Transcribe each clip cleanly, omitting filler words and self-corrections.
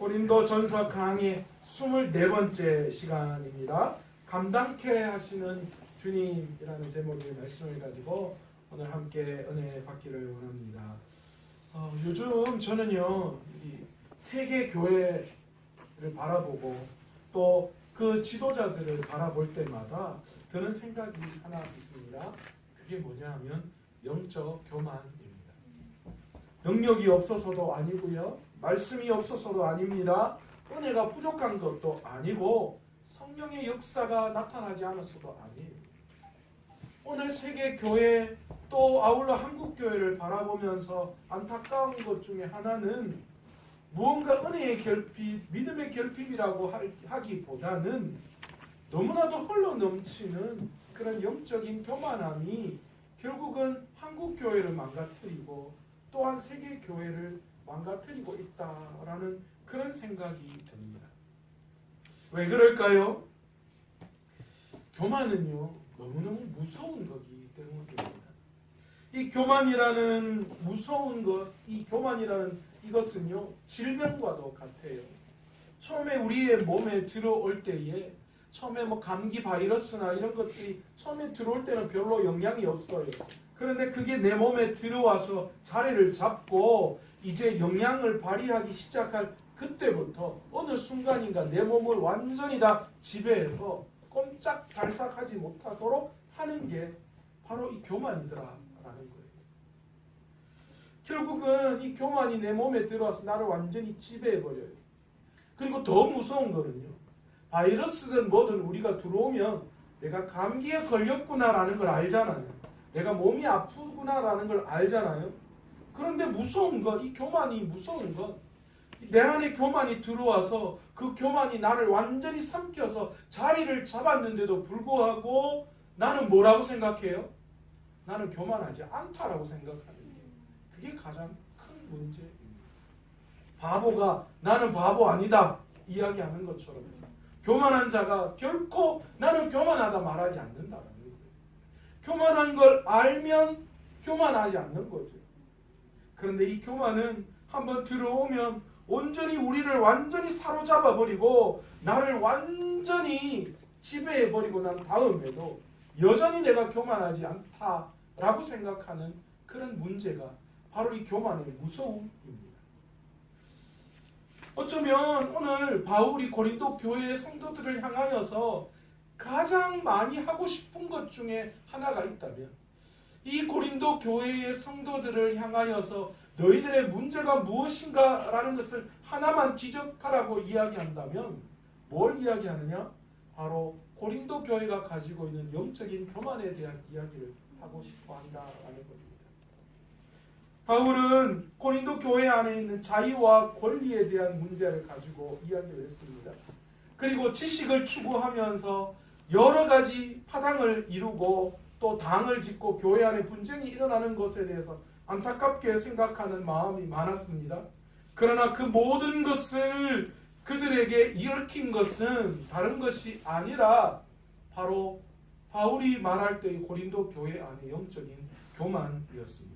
고린도전서 강의 24번째 시간입니다. 감당케 하시는 주님이라는 제목의 말씀을 가지고 오늘 함께 은혜 받기를 원합니다. 요즘 저는요, 이 세계 교회를 바라보고 또 그 지도자들을 바라볼 때마다 드는 생각이 하나 있습니다. 그게 뭐냐 하면 영적 교만입니다. 능력이 없어서도 아니고요, 말씀이 없어서도 아닙니다. 은혜가 부족한 것도 아니고 성령의 역사가 나타나지 않았어도 아니에요. 오늘 세계 교회 또 아울러 한국 교회를 바라보면서 안타까운 것 중에 하나는 무언가 은혜의 결핍, 믿음의 결핍이라고 하기보다는 너무나도 흘러 넘치는 그런 영적인 교만함이 결국은 한국 교회를 망가뜨리고 또한 세계 교회를 망가뜨리고 있다라는 그런 생각이 듭니다. 왜 그럴까요? 교만은요, 너무너무 무서운 거기 때문입니다. 이 교만이라는 무서운 것, 이 교만이라는 이것은요, 질병과도 같아요. 처음에 우리의 몸에 들어올 때에 처음에 감기 바이러스나 이런 것들이 처음에 들어올 때는 별로 영향이 없어요. 그런데 그게 내 몸에 들어와서 자리를 잡고 이제 영향을 발휘하기 시작할 그때부터 어느 순간인가 내 몸을 완전히 다 지배해서 꼼짝달싹하지 못하도록 하는 게 바로 이 교만이더라라는 거예요. 결국은 이 교만이 내 몸에 들어와서 나를 완전히 지배해버려요. 그리고 더 무서운 거는요, 바이러스든 뭐든 우리가 들어오면 내가 감기에 걸렸구나라는 걸 알잖아요. 내가 몸이 아프구나라는 걸 알잖아요. 그런데 무서운 건, 이 교만이 무서운 건, 내 안에 교만이 들어와서 그 교만이 나를 완전히 삼켜서 자리를 잡았는데도 불구하고 나는 뭐라고 생각해요? 나는 교만하지 않다라고 생각하는 게 그게 가장 큰 문제입니다. 바보가 나는 바보 아니다 이야기하는 것처럼 교만한 자가 결코 나는 교만하다 말하지 않는다라는 거예요. 교만한 걸 알면 교만하지 않는 거죠. 그런데 이 교만은 한번 들어오면 온전히 우리를 완전히 사로잡아 버리고 나를 완전히 지배해 버리고 난 다음에도 여전히 내가 교만하지 않다라고 생각하는 그런 문제가 바로 이 교만의 무서움입니다. 어쩌면 오늘 바울이 고린도 교회의 성도들을 향하여서 가장 많이 하고 싶은 것 중에 하나가 있다면 이 고린도 교회의 성도들을 향하여서 너희들의 문제가 무엇인가 라는 것을 하나만 지적하라고 이야기한다면 뭘 이야기하느냐? 바로 고린도 교회가 가지고 있는 영적인 교만에 대한 이야기를 하고 싶어 한다라는 겁니다. 바울은 고린도 교회 안에 있는 자유와 권리에 대한 문제를 가지고 이야기를 했습니다. 그리고 지식을 추구하면서 여러 가지 파당을 이루고 또 당을 짓고 교회 안에 분쟁이 일어나는 것에 대해서 안타깝게 생각하는 마음이 많았습니다. 그러나 그 모든 것을 그들에게 일으킨 것은 다른 것이 아니라 바로 바울이 말할 때의 고린도 교회 안의 영적인 교만이었습니다.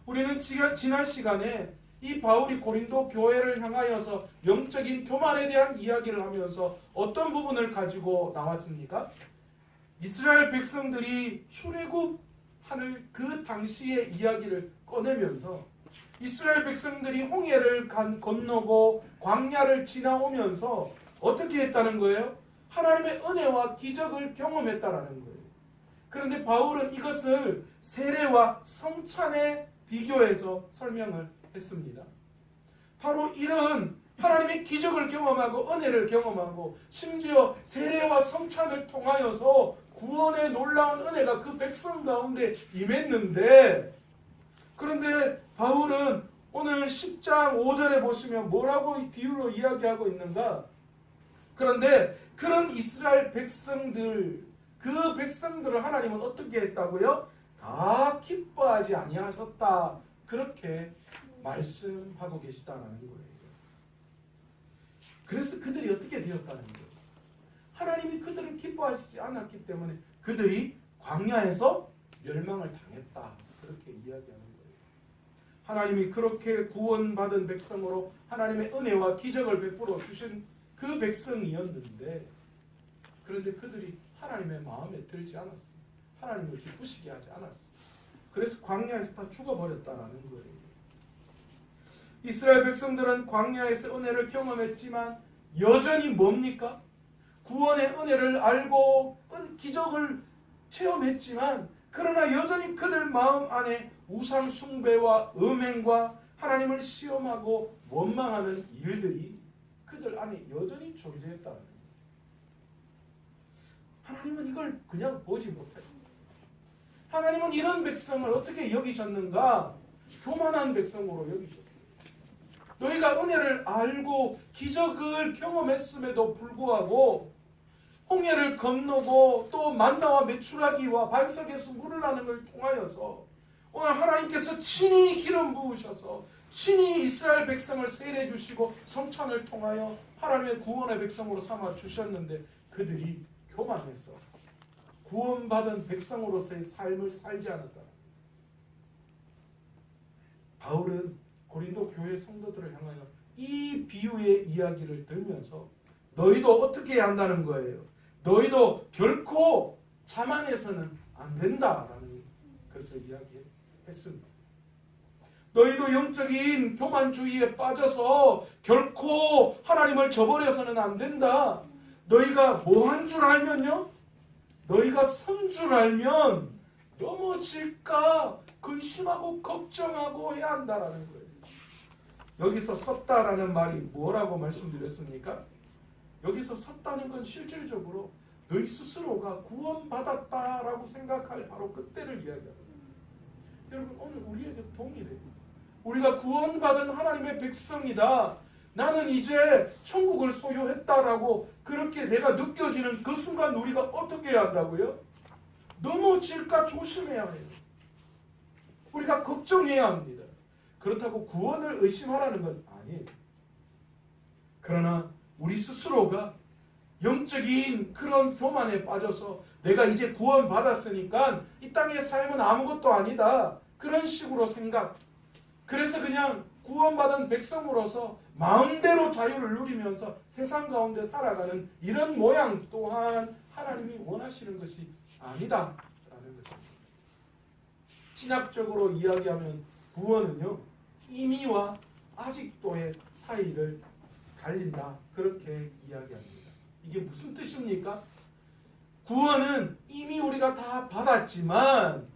우리는 지난 시간에 이 바울이 고린도 교회를 향하여서 영적인 교만에 대한 이야기를 하면서 어떤 부분을 가지고 나왔습니까? 이스라엘 백성들이 출애굽하는 그 당시의 이야기를 꺼내면서 이스라엘 백성들이 홍해를 건너고 광야를 지나오면서 어떻게 했다는 거예요? 하나님의 은혜와 기적을 경험했다라는 거예요. 그런데 바울은 이것을 세례와 성찬에 비교해서 설명을 했습니다. 바로 이런 하나님의 기적을 경험하고 은혜를 경험하고 심지어 세례와 성찬을 통하여서 구원의 놀라운 은혜가 그 백성 가운데 임했는데, 그런데 바울은 오늘 10장 5절에 보시면 뭐라고 이 비유로 이야기하고 있는가? 그런데 그런 이스라엘 백성들, 그 백성들을 하나님은 어떻게 했다고요? 다 기뻐하지 아니하셨다, 그렇게 말씀하고 계시다는 거예요. 그래서 그들이 어떻게 되었다는 거예요? 하나님이 그들을 기뻐하시지 않았기 때문에 그들이 광야에서 멸망을 당했다, 그렇게 이야기하는 거예요. 하나님이 그렇게 구원받은 백성으로 하나님의 은혜와 기적을 베풀어 주신 그 백성이었는데, 그런데 그들이 하나님의 마음에 들지 않았어요. 하나님을 기쁘시게 하지 않았어요. 그래서 광야에서 다 죽어버렸다라는 거예요. 이스라엘 백성들은 광야에서 은혜를 경험했지만 여전히 뭡니까? 구원의 은혜를 알고 기적을 체험했지만, 그러나 여전히 그들 마음 안에 우상 숭배와 음행과 하나님을 시험하고 원망하는 일들이 그들 안에 여전히 존재했다는 거예요. 하나님은 이걸 그냥 보지 못했어요. 하나님은 이런 백성을 어떻게 여기셨는가? 교만한 백성으로 여기셨어요. 너희가 은혜를 알고 기적을 경험했음에도 불구하고 홍해를 건너고 또 만나와 메추라기와 반석에서 물을 나는 걸 통하여서 오늘 하나님께서 친히 기름 부으셔서 친히 이스라엘 백성을 세례해 주시고 성찬을 통하여 하나님의 구원의 백성으로 삼아 주셨는데, 그들이 교만해서 구원받은 백성으로서의 삶을 살지 않았다. 바울은 고린도 교회 성도들을 향하여 이 비유의 이야기를 들면서 너희도 어떻게 해야 한다는 거예요. 너희도 결코 자만해서는 안 된다라는 것을 이야기했습니다. 너희도 영적인 교만주의에 빠져서 결코 하나님을 저버려서는 안 된다. 너희가 뭐 한 줄 알면요? 너희가 선 줄 알면 넘어질까 근심하고 걱정하고 해야 한다라는 거예요. 여기서 섰다라는 말이 뭐라고 말씀드렸습니까? 여기서 섰다는 건 실질적으로 너희 스스로가 구원받았다라고 생각할 바로 그때를 이야기합니다. 여러분, 오늘 우리에게 동일해요. 우리가 구원받은 하나님의 백성이다. 나는 이제 천국을 소유했다라고 그렇게 내가 느껴지는 그 순간 우리가 어떻게 해야 한다고요? 넘어질까 조심해야 해요. 우리가 걱정해야 합니다. 그렇다고 구원을 의심하라는 건 아니에요. 그러나 우리 스스로가 영적인 그런 교만에 빠져서 내가 이제 구원받았으니까 이 땅의 삶은 아무것도 아니다, 그런 식으로 생각, 그래서 그냥 구원받은 백성으로서 마음대로 자유를 누리면서 세상 가운데 살아가는 이런 모양 또한 하나님이 원하시는 것이 아니다라는 것입니다. 신학적으로 이야기하면 구원은요, 이미와 아직도의 사이를 갈린다, 그렇게 이야기합니다. 이게 무슨 뜻입니까? 구원은 이미 우리가 다 받았지만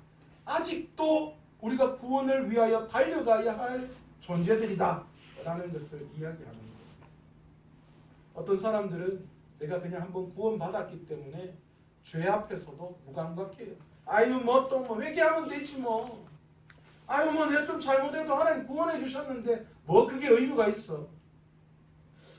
아직도 우리가 구원을 위하여 달려가야 할 존재들이다 라는 것을 이야기하는 거예요. 어떤 사람들은 내가 그냥 한번 구원받았기 때문에 죄 앞에서도 무감각해요. 아유 뭐 또 뭐 회개하면 되지 뭐. 아유 뭐 내가 좀 잘못해도 하나님 구원해 주셨는데 뭐 그게 의미가 있어.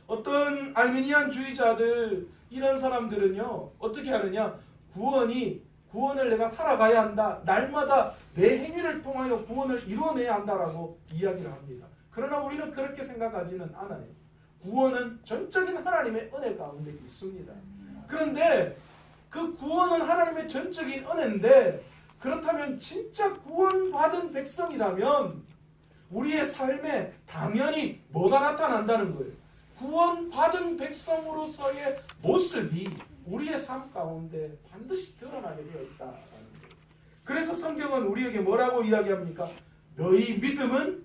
어떤 알미니안 주의자들, 이런 사람들은요 어떻게 하느냐, 구원을 내가 살아가야 한다, 날마다 내 행위를 통하여 구원을 이루어내야 한다라고 이야기를 합니다. 그러나 우리는 그렇게 생각하지는 않아요. 구원은 전적인 하나님의 은혜 가운데 있습니다. 그런데 그 구원은 하나님의 전적인 은혜인데, 그렇다면 진짜 구원받은 백성이라면 우리의 삶에 당연히 뭐가 나타난다는 거예요. 구원받은 백성으로서의 모습이 우리의 삶 가운데 반드시 드러나게 되어 있다라는 거예요. 그래서 성경은 우리에게 뭐라고 이야기합니까? 너희 믿음은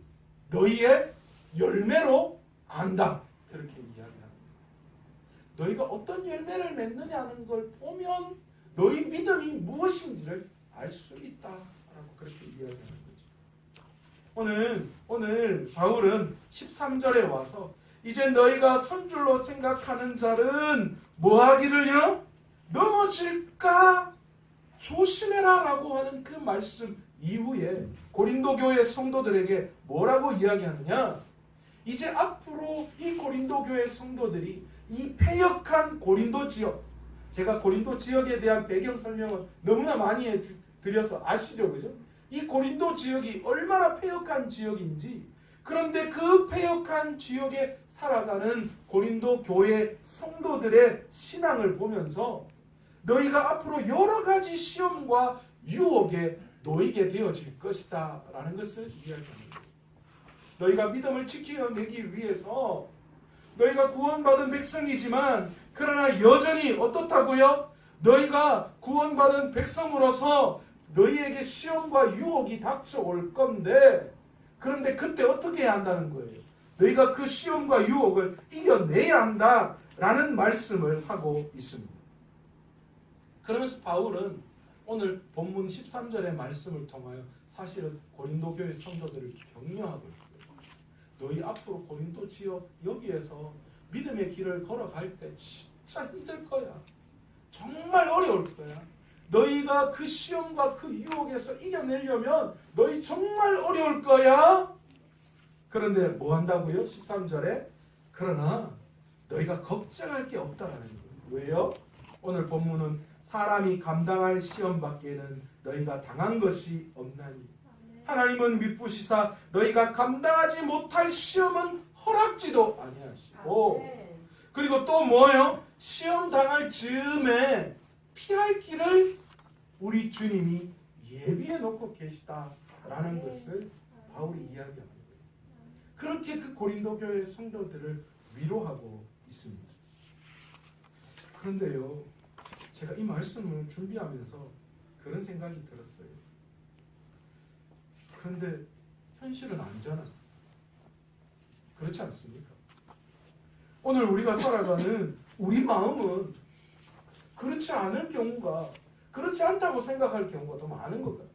너희의 열매로 안다, 그렇게 이야기합니다. 너희가 어떤 열매를 맺느냐는 걸 보면 너희 믿음이 무엇인지를 알 수 있다라고 그렇게 이야기하는 거죠. 오늘 바울은 13절에 와서 이제 너희가 선줄로 생각하는 자는 뭐하기를요? 넘어질까 조심해라 라고 하는 그 말씀 이후에 고린도 교회 성도들에게 뭐라고 이야기하느냐, 이제 앞으로 이 고린도 교회 성도들이 이 패역한 고린도 지역, 제가 고린도 지역에 대한 배경 설명은 너무나 많이 드려서 아시죠, 그죠? 이 고린도 지역이 얼마나 패역한 지역인지, 그런데 그 패역한 지역에 살아가는 고린도 교회 성도들의 신앙을 보면서 너희가 앞으로 여러 가지 시험과 유혹에 놓이게 되어질 것이다 라는 것을 이야기합니다. 너희가 믿음을 지켜내기 위해서 너희가 구원받은 백성이지만 그러나 여전히 어떻다고요? 너희가 구원받은 백성으로서 너희에게 시험과 유혹이 닥쳐올 건데 그런데 그때 어떻게 해야 한다는 거예요? 너희가 그 시험과 유혹을 이겨내야 한다라는 말씀을 하고 있습니다. 그러면서 바울은 오늘 본문 13절의 말씀을 통하여 사실은 고린도 교회 성도들을 격려하고 있어요. 너희 앞으로 고린도 지역 여기에서 믿음의 길을 걸어갈 때 진짜 힘들 거야. 정말 어려울 거야. 너희가 그 시험과 그 유혹에서 이겨내려면 너희 정말 어려울 거야. 그런데 뭐 한다고요? 13절에 그러나 너희가 걱정할 게 없다라는 거예요. 왜요? 오늘 본문은 사람이 감당할 시험 밖에는 너희가 당한 것이 없나니 하나님은 미쁘시사 너희가 감당하지 못할 시험은 허락지도 아니하시고 그리고 또 뭐예요? 시험 당할 즈음에 피할 길을 우리 주님이 예비해 놓고 계시다라는 것을 바울이 이야기합니다. 그렇게 그 고린도 교회 성도들을 위로하고 있습니다. 그런데요, 제가 이 말씀을 준비하면서 그런 생각이 들었어요. 그런데 현실은 아니잖아. 그렇지 않습니까? 오늘 우리가 살아가는 우리 마음은 그렇지 않을 경우가, 그렇지 않다고 생각할 경우가 더 많은 것 같아요.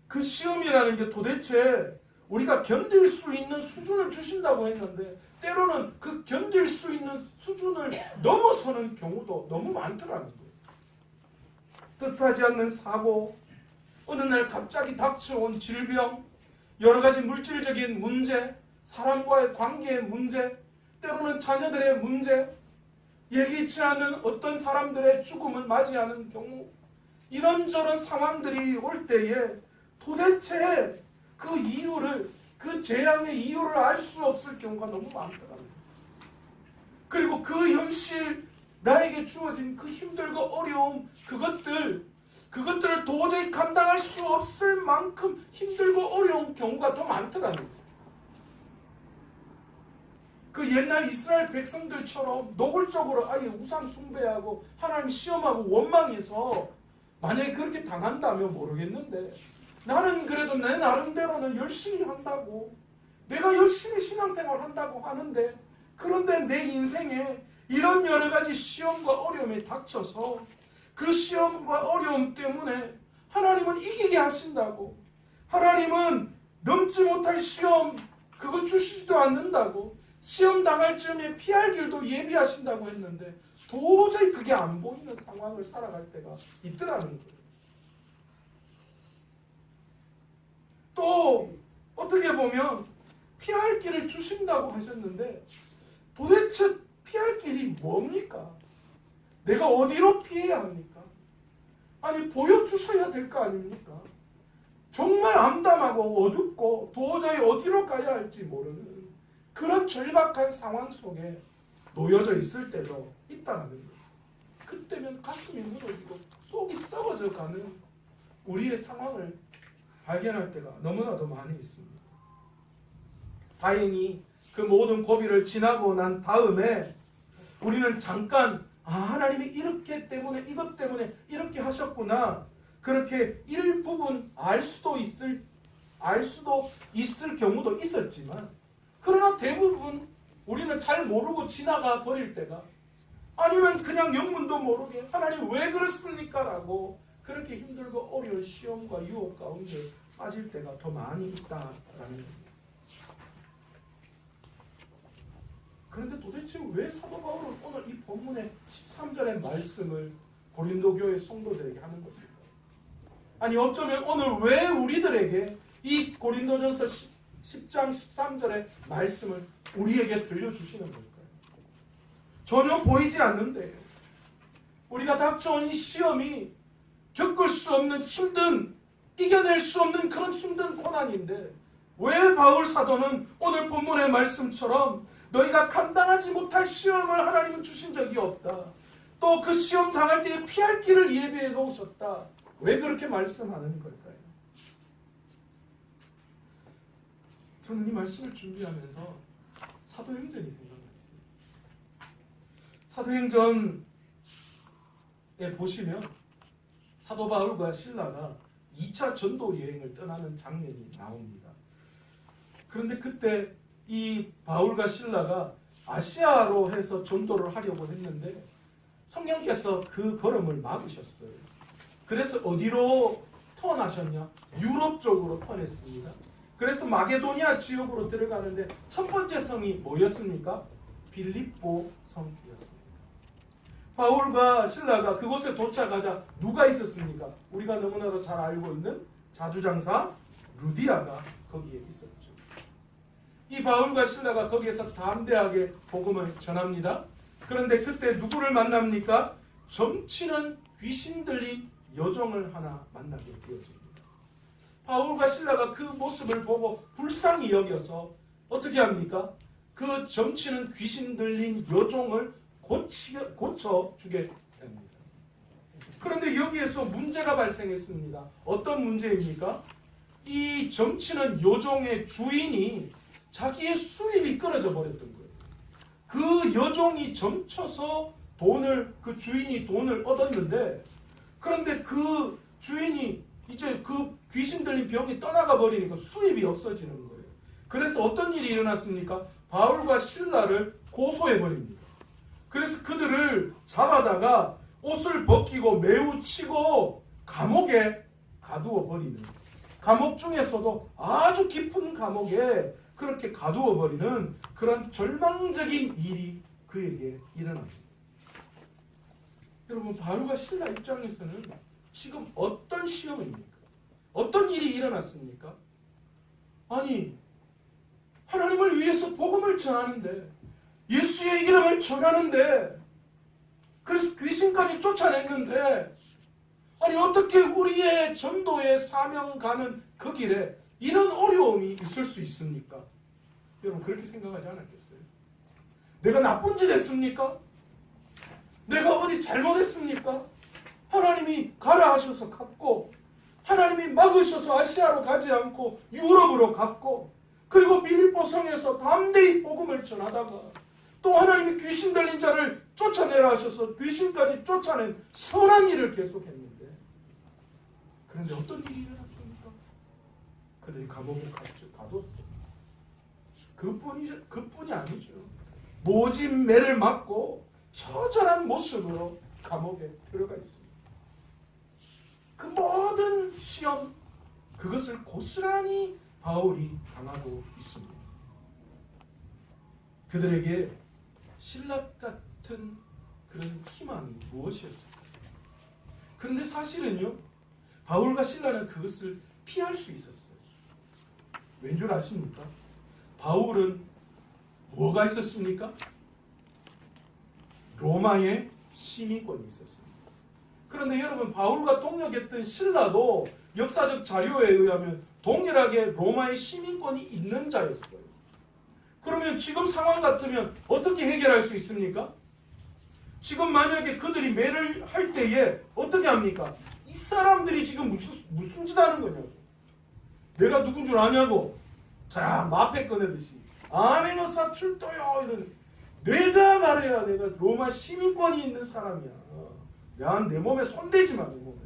그 시험이라는 게 도대체 우리가 견딜 수 있는 수준을 주신다고 했는데 때로는 그 견딜 수 있는 수준을 넘어서는 경우도 너무 많더라는 거예요. 뜻하지 않는 사고, 어느 날 갑자기 닥쳐온 질병, 여러 가지 물질적인 문제, 사람과의 관계의 문제, 때로는 자녀들의 문제, 예기치 않은 어떤 사람들의 죽음을 맞이하는 경우, 이런저런 상황들이 올 때에 도대체 그 이유를, 그 재앙의 이유를 알 수 없을 경우가 너무 많더라고요. 그리고 그 현실, 나에게 주어진 그 힘들고 어려움, 그것들을 도저히 감당할 수 없을 만큼 힘들고 어려운 경우가 더 많더라고요. 그 옛날 이스라엘 백성들처럼 노골적으로 아예 우상 숭배하고 하나님 시험하고 원망해서 만약에 그렇게 당한다면 모르겠는데 나는 그래도 내 나름대로는 열심히 한다고, 내가 열심히 신앙생활 한다고 하는데 그런데 내 인생에 이런 여러 가지 시험과 어려움이 닥쳐서 그 시험과 어려움 때문에 하나님은 이기게 하신다고, 하나님은 넘지 못할 시험 그거 주시지도 않는다고, 시험 당할 즈음에 피할 길도 예비하신다고 했는데 도저히 그게 안 보이는 상황을 살아갈 때가 있더라는 거예요. 또 어떻게 보면 피할 길을 주신다고 하셨는데 도대체 피할 길이 뭡니까? 내가 어디로 피해야 합니까? 아니 보여주셔야 될 거 아닙니까? 정말 암담하고 어둡고 도저히 어디로 가야 할지 모르는 그런 절박한 상황 속에 놓여져 있을 때도 있다는 거예요. 그때면 가슴이 무너지고 속이 썩어져 가는 우리의 상황을 발견할 때가 너무나도 많이 있습니다. 다행히 그 모든 고비를 지나고 난 다음에 우리는 잠깐 하나님이 이렇게 때문에 이것 때문에 이렇게 하셨구나, 그렇게 일부분 알 수도 있을 경우도 있었지만 그러나 대부분 우리는 잘 모르고 지나가 버릴 때가, 아니면 그냥 영문도 모르게 하나님 왜 그렇습니까? 라고 그렇게 힘들고 어려운 시험과 유혹 가운데 빠질 때가 더 많이 있다라는 겁니다. 그런데 도대체 왜 사도 바울은 오늘 이 본문의 13절의 말씀을 고린도 교회 성도들에게 하는 것일까요? 아니 어쩌면 오늘 왜 우리들에게 이 고린도전서 10장 13절의 말씀을 우리에게 들려주시는 걸까요? 전혀 보이지 않는데 우리가 닥쳐온 이 시험이 겪을 수 없는 힘든, 이겨낼 수 없는 그런 힘든 고난인데 왜 바울 사도는 오늘 본문의 말씀처럼 너희가 감당하지 못할 시험을 하나님은 주신 적이 없다, 또 그 시험 당할 때에 피할 길을 예비해 놓으셨다, 왜 그렇게 말씀하는 걸까요? 저는 이 말씀을 준비하면서 사도행전이 생각났어요. 사도행전에 보시면 사도 바울과 신라가 2차 전도 여행을 떠나는 장면이 나옵니다. 그런데 그때 이 바울과 신라가 아시아로 해서 전도를 하려고 했는데 성령께서 그 걸음을 막으셨어요. 그래서 어디로 턴하셨냐? 유럽 쪽으로 턴했습니다. 그래서 마게도니아 지역으로 들어가는데 첫 번째 성이 뭐였습니까? 빌립보 성이었습니다. 바울과 신라가 그곳에 도착하자 누가 있었습니까? 우리가 너무나도 잘 알고 있는 자주장사 루디아가 거기에 있었죠. 이 바울과 신라가 거기에서 담대하게 복음을 전합니다. 그런데 그때 누구를 만납니까? 점치는 귀신 들린 여종을 하나 만나게 되어집니다. 바울과 신라가 그 모습을 보고 불쌍히 여겨서 어떻게 합니까? 그 점치는 귀신 들린 여종을 고쳐주게 됩니다. 그런데 여기에서 문제가 발생했습니다. 어떤 문제입니까? 이 점치는 여종의 주인이 자기의 수입이 끊어져 버렸던 거예요. 그 여종이 점쳐서 그 주인이 돈을 얻었는데, 그런데 그 주인이 이제 그 귀신 들린 병이 떠나가 버리니까 수입이 없어지는 거예요. 그래서 어떤 일이 일어났습니까? 바울과 신라를 고소해 버립니다. 그래서 그들을 잡아다가 옷을 벗기고 매우 치고 감옥에 가두어 버리는, 감옥 중에서도 아주 깊은 감옥에 그렇게 가두어 버리는 그런 절망적인 일이 그에게 일어납니다. 여러분, 바울과 신라 입장에서는 지금 어떤 시험입니까? 어떤 일이 일어났습니까? 아니, 하나님을 위해서 복음을 전하는데, 예수의 이름을 전하는데, 그래서 귀신까지 쫓아냈는데, 아니 어떻게 우리의 전도의 사명 가는 그 길에 이런 어려움이 있을 수 있습니까? 여러분, 그렇게 생각하지 않았겠어요? 내가 나쁜 짓 했습니까? 내가 어디 잘못했습니까? 하나님이 가라 하셔서 갔고, 하나님이 막으셔서 아시아로 가지 않고 유럽으로 갔고, 그리고 빌립보 성에서 담대히 복음을 전하다가 또 하나님이 귀신 들린 자를 쫓아내라 하셔서 귀신까지 쫓아낸 선한 일을 계속했는데, 그런데 어떤 일이 일어났습니까? 그들이 감옥에 가뒀어. 그뿐이 아니죠. 모진 매를 맞고 처절한 모습으로 감옥에 들어가 있습니다. 그 모든 시험, 그것을 고스란히 바울이 당하고 있습니다. 그들에게 신라 같은 그런 희망이 무엇이었을까? 그런데 사실은요, 바울과 신라는 그것을 피할 수 있었어요. 왠 줄 아십니까? 바울은 뭐가 있었습니까? 로마의 시민권이 있었습니다. 그런데 여러분, 바울과 동역했던 신라도 역사적 자료에 의하면 동일하게 로마의 시민권이 있는 자였어요. 그러면 지금 상황 같으면 어떻게 해결할 수 있습니까? 지금 만약에 그들이 매를 할 때에 어떻게 합니까? 이 사람들이 지금 무슨 짓 하는 거냐고. 내가 누군 줄 아냐고. 자, 마패 꺼내듯이 아멘어사 출도요 이런. 내가 말해야 내가 로마 시민권이 있는 사람이야. 내 몸에 손대지 마. 내 몸에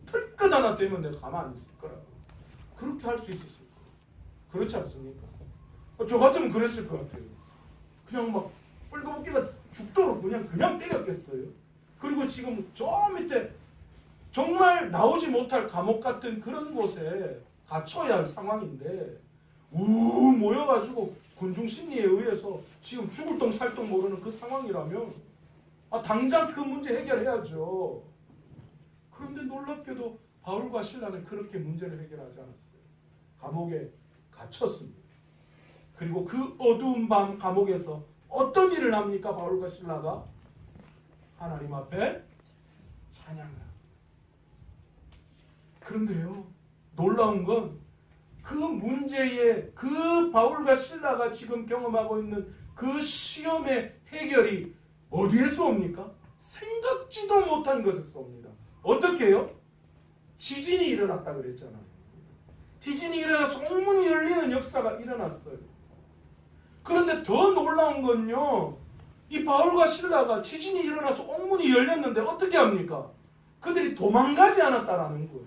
털끝 하나 대면 내가 가만 안 있을 거라고. 그렇게 할 수 있었을 거예요. 그렇지 않습니까? 저 같으면 그랬을 것 같아요. 그냥 막 뻘거벗기가 죽도록 그냥 때렸겠어요. 그리고 지금 저 밑에 정말 나오지 못할 감옥 같은 그런 곳에 갇혀야 할 상황인데 모여가지고 군중 심리에 의해서 지금 죽을 똥 살 똥 모르는 그 상황이라면 당장 그 문제 해결해야죠. 그런데 놀랍게도 바울과 신라는 그렇게 문제를 해결하지 않았어요. 감옥에 갇혔습니다. 그리고 그 어두운 밤 감옥에서 어떤 일을 합니까? 바울과 신라가 하나님 앞에 찬양을 합니다. 그런데요, 놀라운 건 그 문제에 그 바울과 신라가 지금 경험하고 있는 그 시험의 해결이 어디에서 옵니까? 생각지도 못한 것에서 옵니다. 어떻게 해요? 지진이 일어났다 그랬잖아요. 지진이 일어나서 옥문이 열리는 역사가 일어났어요. 그런데 더 놀라운 건요, 이 바울과 실라가 지진이 일어나서 옥문이 열렸는데 어떻게 합니까? 그들이 도망가지 않았다라는 거예요.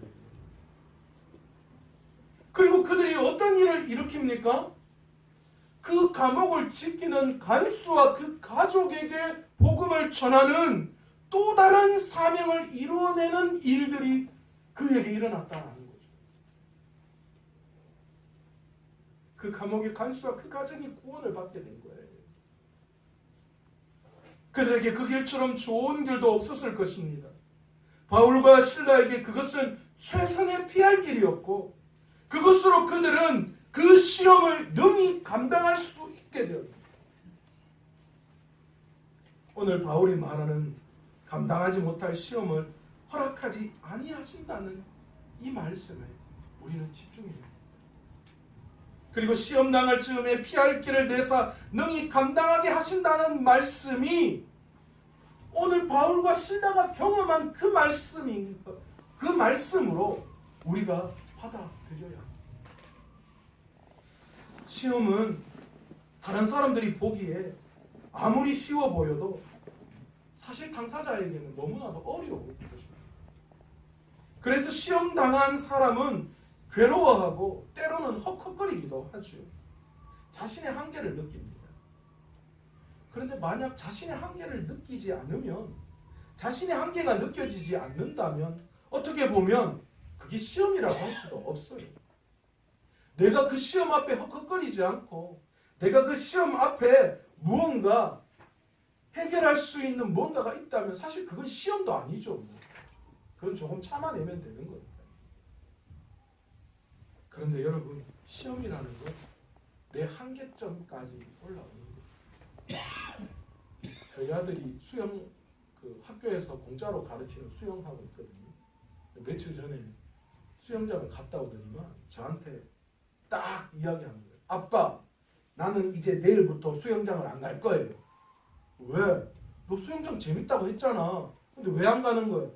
그리고 그들이 어떤 일을 일으킵니까? 그 감옥을 지키는 간수와 그 가족에게 복음을 전하는 또 다른 사명을 이루어내는 일들이 그에게 일어났다는 거죠. 그 감옥의 간수와 그 가정이 구원을 받게 된 거예요. 그들에게 그 길처럼 좋은 길도 없었을 것입니다. 바울과 실라에게 그것은 최선의 피할 길이었고 그것으로 그들은 그 시험을 능히 감당할 수 있게 되었습니다. 오늘 바울이 말하는 감당하지 못할 시험을 허락하지 아니하신다는 이 말씀에 우리는 집중해야 합니다. 그리고 시험 당할 즈음에 피할 길을 내사 능히 감당하게 하신다는 말씀이 오늘 바울과 실라가 경험한 그 말씀인 그 말씀으로 우리가 받아들여야 합니다. 시험은 다른 사람들이 보기에 아무리 쉬워 보여도 사실 당사자에게는 너무나도 어려운 것입니다. 그래서 시험 당한 사람은 괴로워하고 때로는 헉헉거리기도 하죠. 자신의 한계를 느낍니다. 그런데 만약 자신의 한계를 느끼지 않으면, 자신의 한계가 느껴지지 않는다면 어떻게 보면 그게 시험이라고 할 수도 없어요. 내가 그 시험 앞에 헉헉거리지 않고 내가 그 시험 앞에 무언가 해결할 수 있는 뭔가가 있다면 사실 그건 시험도 아니죠. 그건 조금 참아내면 되는 거니까. 그런데 여러분, 시험이라는 건 내 한계점까지 올라오는 거예요. 저희 아들이 수영 학교에서 공짜로 가르치는 수영하고 있거든요. 며칠 전에 수영장을 갔다 오더니만 저한테 딱 이야기하는 거예요. 아빠, 나는 이제 내일부터 수영장을 안 갈 거예요. 왜? 너 수영장 재밌다고 했잖아. 근데 왜 안 가는 거야?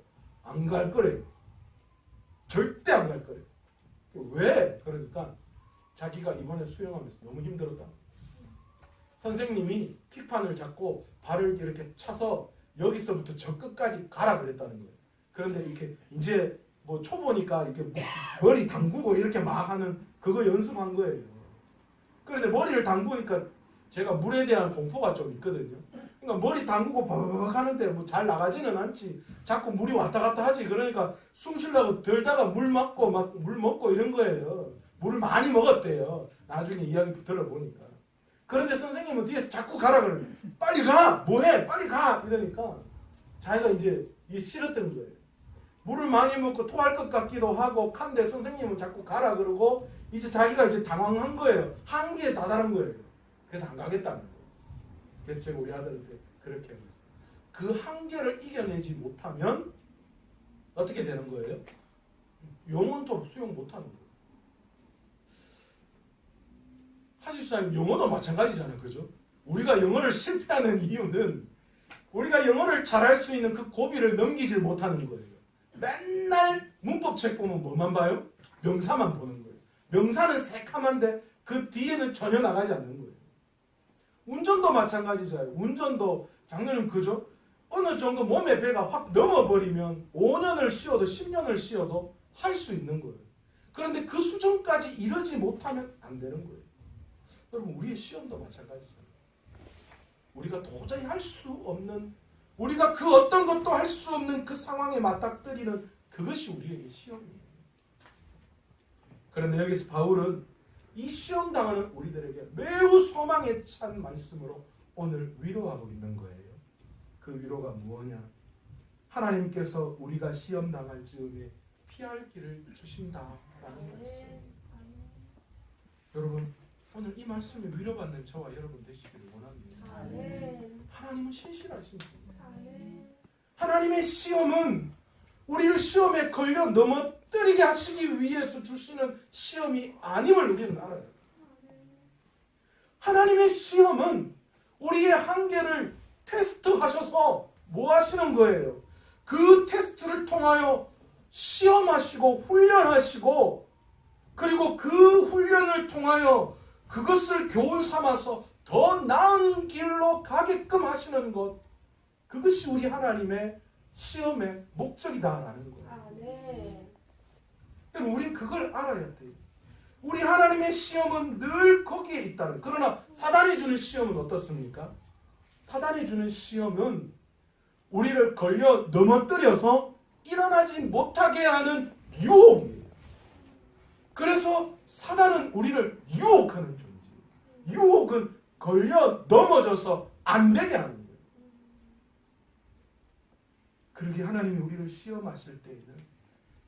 안 갈 거래요. 절대 안 갈 거래요. 왜? 그러니까 자기가 이번에 수영하면서 너무 힘들었다. 선생님이 킥판을 잡고 발을 이렇게 차서 여기서부터 저 끝까지 가라 그랬다는 거예요. 그런데 이렇게 이제 뭐 초보니까 이렇게 머리 담그고 이렇게 막 하는 그거 연습한 거예요. 그런데 머리를 담그니까 제가 물에 대한 공포가 좀 있거든요. 그러니까 머리 담그고 바바박 하는데 뭐 잘 나가지는 않지. 자꾸 물이 왔다 갔다 하지. 그러니까 숨 쉬려고 들다가 물 맞고 막 물 먹고 이런 거예요. 물을 많이 먹었대요. 나중에 이야기 들어보니까. 그런데 선생님은 뒤에서 자꾸 가라 그러면 빨리 가! 뭐해! 빨리 가! 이러니까 자기가 이제 이게 싫었던 거예요. 물을 많이 먹고 토할 것 같기도 하고 한데 선생님은 자꾸 가라 그러고 이제 자기가 이제 당황한 거예요. 한계에 다다른 거예요. 그래서 안 가겠다는 거예요. 그래서 제가 우리 아들한테 그렇게 하고 있어요. 그 한계를 이겨내지 못하면 어떻게 되는 거예요? 영원토록 수영 못하는 거예요. 하십사님, 영어도 마찬가지잖아요. 그죠? 우리가 영어를 실패하는 이유는 우리가 영어를 잘할 수 있는 그 고비를 넘기질 못하는 거예요. 맨날 문법책 보면 뭐만 봐요? 명사만 보는 거예요. 명사는 새카만데 그 뒤에는 전혀 나가지 않는 거예요. 운전도 마찬가지잖아요. 운전도 장로님 그죠? 어느 정도 몸의 배가 확 넘어버리면 5년을 쉬어도 10년을 쉬어도 할 수 있는 거예요. 그런데 그 수준까지 이르지 못하면 안 되는 거예요. 여러분, 우리의 시험도 마찬가지잖아요. 우리가 도저히 할 수 없는, 우리가 그 어떤 것도 할 수 없는 그 상황에 맞닥뜨리는 그것이 우리에게 시험이에요. 그런데 여기서 바울은 이 시험 당하는 우리들에게 매우 소망에 찬 말씀으로 오늘 위로하고 있는 거예요. 그 위로가 무엇냐? 하나님께서 우리가 시험 당할 즈음에 피할 길을 주신다라는 말씀. 여러분, 오늘 이 말씀에 위로받는 저와 여러분 되시기를 원합니다. 하나님은 신실하신 분입니다. 하나님의 시험은 우리를 시험에 걸려 넘어뜨리게 하시기 위해서 주시는 시험이 아님을 우리는 알아요. 하나님의 시험은 우리의 한계를 테스트하셔서 뭐 하시는 거예요? 그 테스트를 통하여 시험하시고 훈련하시고 그리고 그 훈련을 통하여 그것을 교훈 삼아서 더 나은 길로 가게끔 하시는 것, 그것이 우리 하나님의 시험의 목적이다라는 거예요. 우린 그걸 알아야 돼요. 우리 하나님의 시험은 늘 거기에 있다는. 그러나 사단이 주는 시험은 어떻습니까? 사단이 주는 시험은 우리를 걸려 넘어뜨려서 일어나지 못하게 하는 유혹입니다. 그래서 사단은 우리를 유혹하는 존재. 유혹은 걸려 넘어져서 안 되게 하는 거예요. 그렇게 하나님이 우리를 시험하실 때에는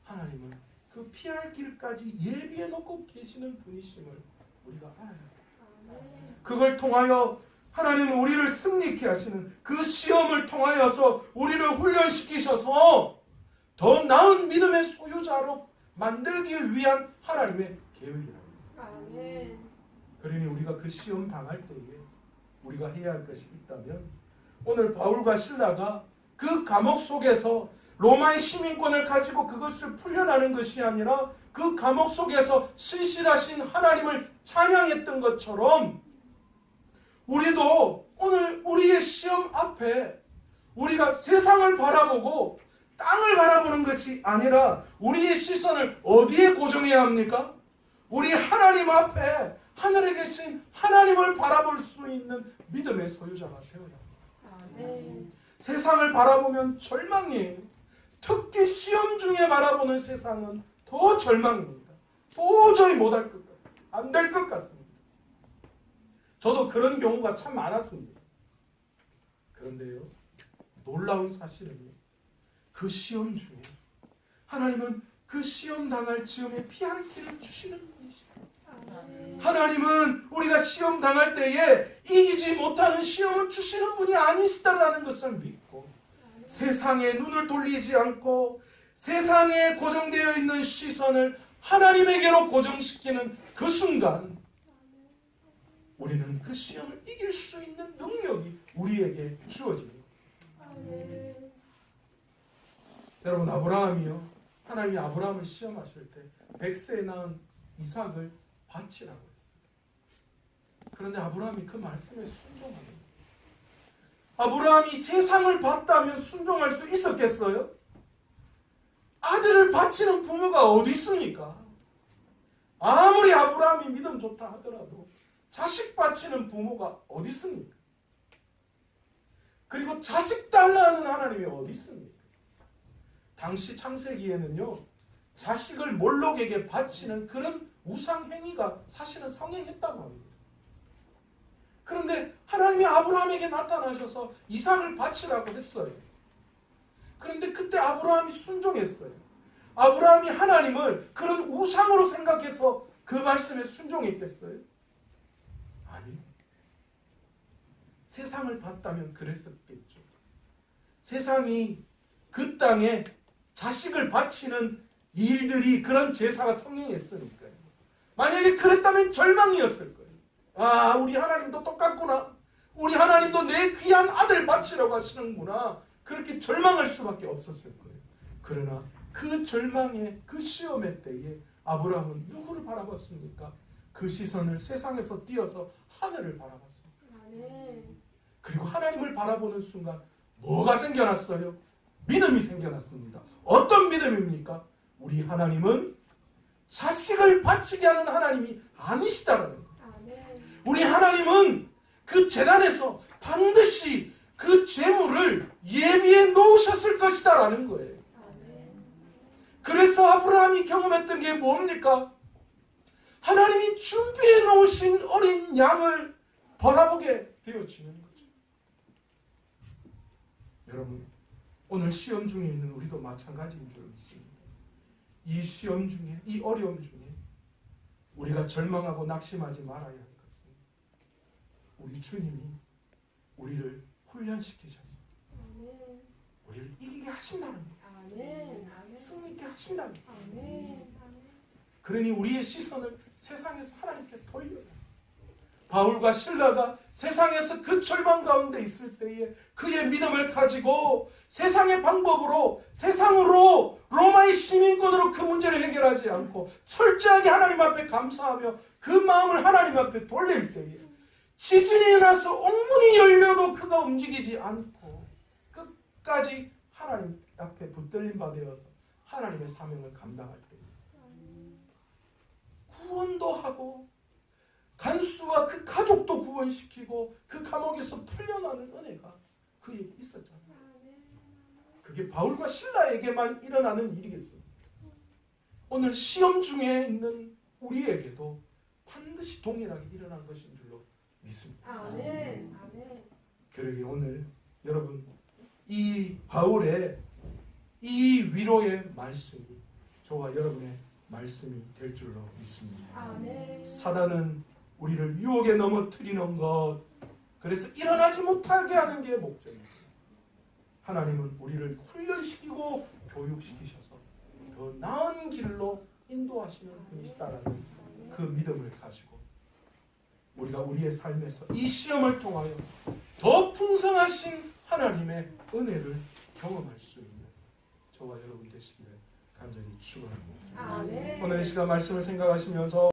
하나님은 그 피할 길까지 예비해 놓고 계시는 분이심을 우리가 알아야 해요. 그걸 통하여 하나님은 우리를 승리케 하시는 그 시험을 통하여서 우리를 훈련시키셔서 더 나은 믿음의 소유자로 만들기 위한 하나님의 계획이랍니다. 그러니 우리가 그 시험 당할 때에 우리가 해야 할 것이 있다면, 오늘 바울과 실라가 그 감옥 속에서 로마의 시민권을 가지고 그것을 풀려나는 것이 아니라 그 감옥 속에서 신실하신 하나님을 찬양했던 것처럼, 우리도 오늘 우리의 시험 앞에 우리가 세상을 바라보고 땅을 바라보는 것이 아니라 우리의 시선을 어디에 고정해야 합니까? 우리 하나님 앞에 하늘에 계신 하나님을 바라볼 수 있는 믿음의 소유자가 되어야 합니다. 세상을 바라보면 절망이에요. 특히 시험 중에 바라보는 세상은 더 절망입니다. 도저히 못할 것 같아요. 안 될 것 같습니다. 저도 그런 경우가 참 많았습니다. 그런데요, 놀라운 사실은요, 그 시험 중에 하나님은 그 시험 당할 즈음에 피할 길을 주시는 분이시다. 하나님은 우리가 시험 당할 때에 이기지 못하는 시험을 주시는 분이 아니시다라는 것을 믿고, 세상에 눈을 돌리지 않고 세상에 고정되어 있는 시선을 하나님에게로 고정시키는 그 순간, 우리는 그 시험을 이길 수 있는 능력이 우리에게 주어집니다. 여러분, 아브라함이요, 하나님이 아브라함을 시험하실 때 100세에 낳은 이삭을 바치라고 했어요. 그런데 아브라함이 그 말씀에 순종합니다. 아브라함이 세상을 봤다면 순종할 수 있었겠어요? 아들을 바치는 부모가 어디 있습니까? 아무리 아브라함이 믿음 좋다 하더라도 자식 바치는 부모가 어디 있습니까? 그리고 자식 달라 하는 하나님이 어디 있습니까? 당시 창세기에는요, 자식을 몰록에게 바치는 그런 우상 행위가 사실은 성행했다고 합니다. 그런데 하나님이 아브라함에게 나타나셔서 이삭을 바치라고 했어요. 그런데 그때 아브라함이 순종했어요. 아브라함이 하나님을 그런 우상으로 생각해서 그 말씀에 순종했겠어요? 아니요. 세상을 봤다면 그랬었겠죠. 세상이 그 땅에 자식을 바치는 일들이, 그런 제사가 성행했으니까요. 만약에 그랬다면 절망이었을 거예요. 아, 우리 하나님도 똑같구나. 우리 하나님도 내 귀한 아들 바치라고 하시는구나. 그렇게 절망할 수밖에 없었을 거예요. 그러나 그 절망의 그 시험의 때에 아브라함은 누구를 바라봤습니까? 그 시선을 세상에서 띄어서 하늘을 바라봤습니다. 그리고 하나님을 바라보는 순간 뭐가 생겨났어요? 믿음이 생겨났습니다. 어떤 믿음입니까? 우리 하나님은 자식을 바치게 하는 하나님이 아니시다라는 거예요. 우리 하나님은 그 제단에서 반드시 그 재물을 예비해 놓으셨을 것이다라는 거예요. 그래서 아브라함이 경험했던 게 뭡니까? 하나님이 준비해 놓으신 어린 양을 바라보게 되어지는 거죠. 여러분, 오늘 시험 중에 있는 우리도 마찬가지인 줄 믿습니다. 이 시험 중에, 이 어려움 중에 우리가 절망하고 낙심하지 말아야 할 것은, 우리 주님이 우리를 훈련시키셔서 우리를 이기게 하신다는 거예요. 승리케 하신다는 거예요. 그러니 우리의 시선을 세상에서 하나님께 돌려요. 바울과 실라가 세상에서 그 절망 가운데 있을 때에 그의 믿음을 가지고 세상의 방법으로, 세상으로, 로마의 시민권으로 그 문제를 해결하지 않고 철저하게 하나님 앞에 감사하며 그 마음을 하나님 앞에 돌릴 때에 지진이 나서 옥문이 열려도 그가 움직이지 않고 끝까지 하나님 앞에 붙들림 받아서 하나님의 사명을 감당할 때 구원도 하고 간수와 그 가족도 구원시키고 그 감옥에서 풀려나는 은혜가 그에게 있었잖아요. 그게 바울과 실라에게만 일어나는 일이겠습니다. 오늘 시험 중에 있는 우리에게도 반드시 동일하게 일어난 것인 줄로 믿습니다. 아멘. 그러게 오늘 여러분 이 바울의 이 위로의 말씀이 저와 여러분의 말씀이 될 줄로 믿습니다. 아멘. 사단은 우리를 유혹에 넘어뜨리는 것, 그래서 일어나지 못하게 하는 게 목적입니다. 하나님은 우리를 훈련시키고 교육시키셔서 더 나은 길로 인도하시는 분이시다라는 그 믿음을 가지고 우리가 우리의 삶에서 이 시험을 통하여 더 풍성하신 하나님의 은혜를 경험할 수 있는 저와 여러분 되시기를 간절히 축원합니다. 아멘. 오늘 이 시간 말씀을 생각하시면서